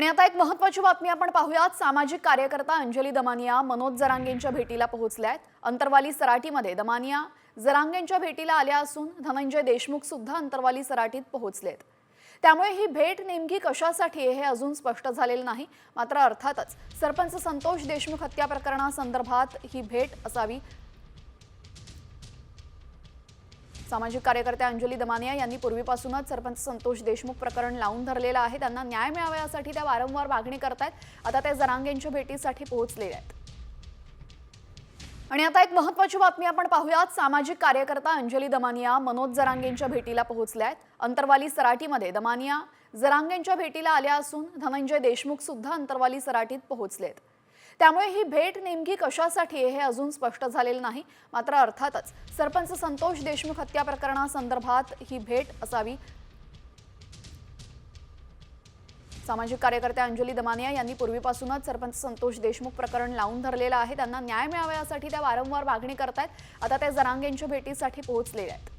आणि आता एक महत्त्वाची बातमी आपण पाहूयात। सामाजिक कार्यकर्ता अंजली दमानिया मनोज जरांगेंच्या भेटीला पोहोचल्यात। अंतरवाली सराटीमध्ये दमानिया जरांगेंच्या भेटीला आल्या असून धनंजय देशमुख सुद्धा अंतरवाली सराटीत पोहोचलेत। त्यामुळे ही भेट नेमकी कशासाठी आहे हे अजून स्पष्ट झालेलं नाही। मात्र अर्थातच सरपंच संतोष देशमुख हत्या प्रकरणासंदर्भात ही भेट असावी। सामाजिक कार्यकर्त्या अंजली दमानिया यांनी पूर्वीपासूनच सरपंच संतोष देशमुख प्रकरण लावून धरलेलं आहे। त्यांना न्याय मिळावा यासाठी त्या वारंवार मागणी करतायत। आता ते जरांगेंच्या भेटीसाठी पोहोचलेले आहेत। आणि आता एक महत्त्वाची बातमी आपण पाहूयात। सामाजिक कार्यकर्ता अंजली दमानिया मनोज जरांगेंच्या भेटीला पोहोचल्यात। अंतरवाली सराटीमध्ये दमानिया जरांगेंच्या भेटीला आल्या असून धनंजय देशमुख सुद्धा अंतरवाली सराटीत पोहोचलेत। त्यामुळे ही भेट नेमकी कशासाठी आहे हे अजून स्पष्ट झालेलं नाही। मात्र अर्थातच सरपंच संतोष देशमुख हत्या प्रकरणासंदर्भात ही भेट असावी। सामाजिक कार्यकर्त्या अंजली दमानिया यांनी पूर्वीपासूनच सरपंच संतोष देशमुख प्रकरण लावून धरलेलं आहे। त्यांना न्याय मिळावा यासाठी त्या वारंवार मागणी करतायत। आता ते जरांगेंच्या भेटीसाठी पोहोचलेले आहेत।